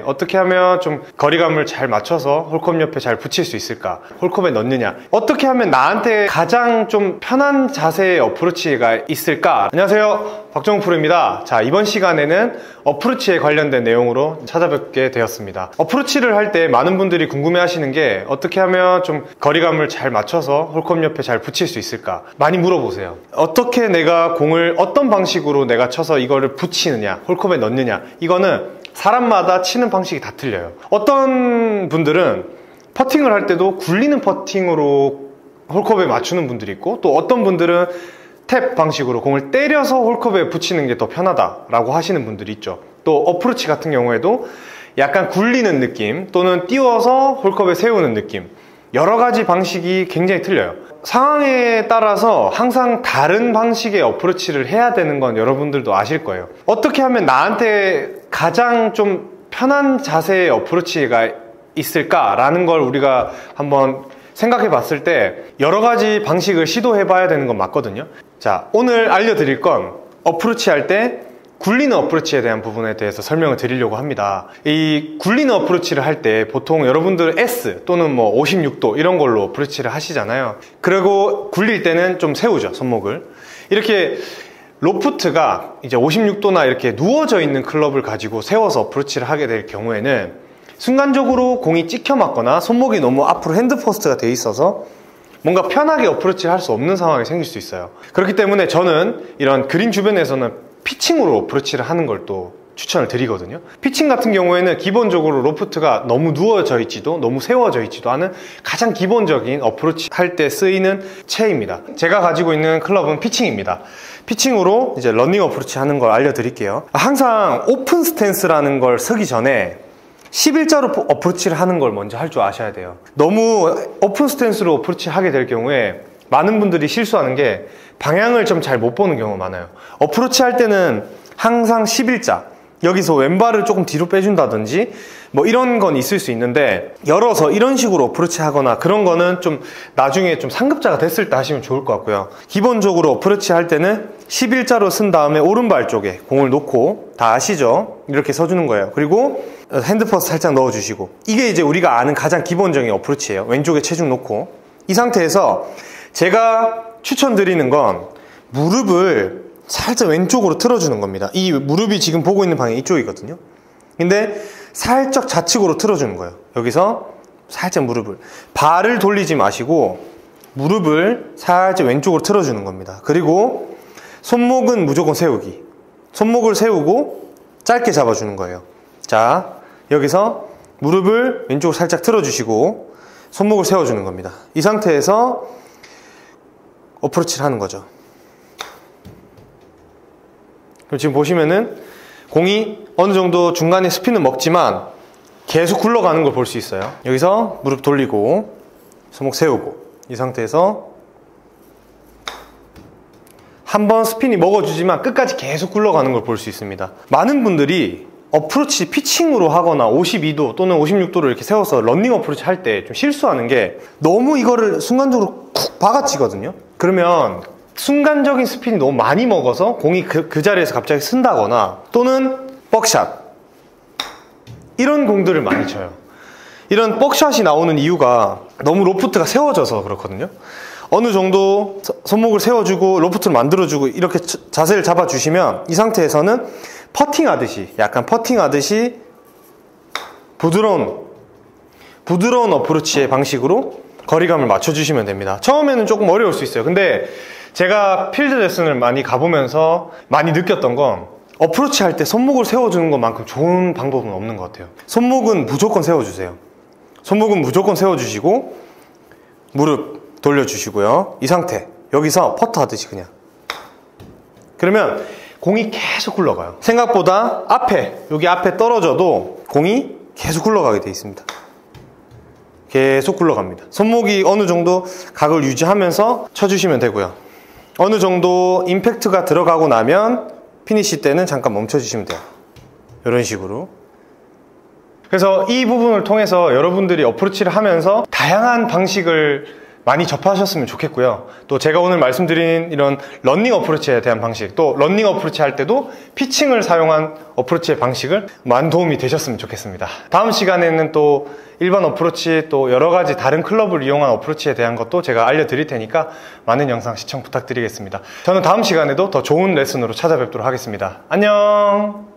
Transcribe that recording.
어떻게 하면 좀 거리감을 잘 맞춰서 홀컵 옆에 잘 붙일 수 있을까? 홀컵에 넣느냐? 어떻게 하면 나한테 가장 좀 편한 자세의 어프로치가 있을까? 안녕하세요, 박정우 프로입니다. 자, 이번 시간에는 어프로치에 관련된 내용으로 찾아뵙게 되었습니다. 어프로치를 할 때 많은 분들이 궁금해 하시는 게 어떻게 하면 좀 거리감을 잘 맞춰서 홀컵 옆에 잘 붙일 수 있을까? 많이 물어보세요. 어떻게 내가 공을 어떤 방식으로 내가 쳐서 이거를 붙이느냐? 홀컵에 넣느냐? 이거는 사람마다 치는 방식이 다 틀려요. 어떤 분들은 퍼팅을 할 때도 굴리는 퍼팅으로 홀컵에 맞추는 분들이 있고, 또 어떤 분들은 탭 방식으로 공을 때려서 홀컵에 붙이는 게 더 편하다라고 하시는 분들이 있죠. 또 어프로치 같은 경우에도 약간 굴리는 느낌 또는 띄워서 홀컵에 세우는 느낌, 여러 가지 방식이 굉장히 틀려요. 상황에 따라서 항상 다른 방식의 어프로치를 해야 되는 건 여러분들도 아실 거예요. 어떻게 하면 나한테 가장 좀 편한 자세의 어프로치가 있을까라는 걸 우리가 한번 생각해 봤을 때 여러 가지 방식을 시도해 봐야 되는 건 맞거든요. 자, 오늘 알려드릴 건 어프로치 할 때 굴리는 어프로치에 대한 부분에 대해서 설명을 드리려고 합니다. 이 굴리는 어프로치를 할 때 보통 여러분들 S 또는 뭐 56도 이런 걸로 어프로치를 하시잖아요. 그리고 굴릴 때는 좀 세우죠, 손목을. 이렇게 로프트가 이제 56도나 이렇게 누워져 있는 클럽을 가지고 세워서 어프로치를 하게 될 경우에는 순간적으로 공이 찍혀 맞거나 손목이 너무 앞으로 핸드퍼스트가 돼 있어서 뭔가 편하게 어프로치를 할 수 없는 상황이 생길 수 있어요. 그렇기 때문에 저는 이런 그린 주변에서는 피칭으로 어프로치를 하는 걸 또 추천을 드리거든요. 피칭 같은 경우에는 기본적으로 로프트가 너무 누워져 있지도 너무 세워져 있지도 않은 가장 기본적인 어프로치 할 때 쓰이는 채입니다. 제가 가지고 있는 클럽은 피칭입니다. 피칭으로 이제 러닝 어프로치 하는 걸 알려드릴게요. 항상 오픈 스탠스라는 걸 서기 전에 11자로 어프로치를 하는 걸 먼저 할 줄 아셔야 돼요. 너무 오픈 스탠스로 어프로치 하게 될 경우에 많은 분들이 실수하는 게 방향을 좀 잘 못 보는 경우가 많아요. 어프로치 할 때는 항상 11자, 여기서 왼발을 조금 뒤로 빼준다든지 뭐 이런 건 있을 수 있는데, 열어서 이런 식으로 어프로치 하거나 그런 거는 좀 나중에 좀 상급자가 됐을 때 하시면 좋을 것 같고요. 기본적으로 어프로치 할 때는 11자로 쓴 다음에 오른발 쪽에 공을 놓고, 다 아시죠? 이렇게 서주는 거예요. 그리고 핸드퍼스 살짝 넣어주시고, 이게 이제 우리가 아는 가장 기본적인 어프로치예요. 왼쪽에 체중 놓고. 이 상태에서 제가 추천드리는 건 무릎을 살짝 왼쪽으로 틀어주는 겁니다. 이 무릎이 지금 보고 있는 방향이 이쪽이거든요. 근데 살짝 좌측으로 틀어주는 거예요. 여기서 살짝 무릎을, 발을 돌리지 마시고 무릎을 살짝 왼쪽으로 틀어주는 겁니다. 그리고 손목은 무조건 세우기. 손목을 세우고 짧게 잡아주는 거예요. 자, 여기서 무릎을 왼쪽으로 살짝 틀어주시고 손목을 세워주는 겁니다. 이 상태에서 어프로치를 하는 거죠. 그럼 지금 보시면은 공이 어느 정도 중간에 스핀은 먹지만 계속 굴러가는 걸 볼 수 있어요. 여기서 무릎 돌리고 손목 세우고, 이 상태에서 한번 스핀이 먹어주지만 끝까지 계속 굴러가는 걸 볼 수 있습니다. 많은 분들이 어프로치 피칭으로 하거나 52도 또는 56도를 이렇게 세워서 런닝 어프로치 할 때 좀 실수하는 게, 너무 이거를 순간적으로 쿡 박아치거든요. 그러면 순간적인 스핀이 너무 많이 먹어서 공이 그 자리에서 갑자기 쓴다거나, 또는 뻑샷, 이런 공들을 많이 쳐요. 이런 뻑샷이 나오는 이유가 너무 로프트가 세워져서 그렇거든요. 어느 정도 손목을 세워주고 로프트를 만들어주고 이렇게 자세를 잡아주시면 이 상태에서는 퍼팅하듯이, 약간 퍼팅하듯이 부드러운 어프로치의 방식으로 거리감을 맞춰주시면 됩니다. 처음에는 조금 어려울 수 있어요. 근데 제가 필드 레슨을 많이 가보면서 많이 느꼈던 건, 어프로치 할 때 손목을 세워주는 것만큼 좋은 방법은 없는 것 같아요. 손목은 무조건 세워주세요. 손목은 무조건 세워주시고 무릎 돌려주시고요. 이 상태, 여기서 퍼터 하듯이 그냥, 그러면 공이 계속 굴러가요. 생각보다 여기 앞에 떨어져도 공이 계속 굴러가게 되어 있습니다. 계속 굴러갑니다. 손목이 어느 정도 각을 유지하면서 쳐주시면 되고요. 어느 정도 임팩트가 들어가고 나면 피니시 때는 잠깐 멈춰주시면 돼요. 이런 식으로. 그래서 이 부분을 통해서 여러분들이 어프로치를 하면서 다양한 방식을 많이 접하셨으면 좋겠고요. 또 제가 오늘 말씀드린 이런 러닝 어프로치에 대한 방식, 또 러닝 어프로치 할 때도 피칭을 사용한 어프로치의 방식을 많은 도움이 되셨으면 좋겠습니다. 다음 시간에는 또 일반 어프로치, 또 여러 가지 다른 클럽을 이용한 어프로치에 대한 것도 제가 알려드릴 테니까 많은 영상 시청 부탁드리겠습니다. 저는 다음 시간에도 더 좋은 레슨으로 찾아뵙도록 하겠습니다. 안녕!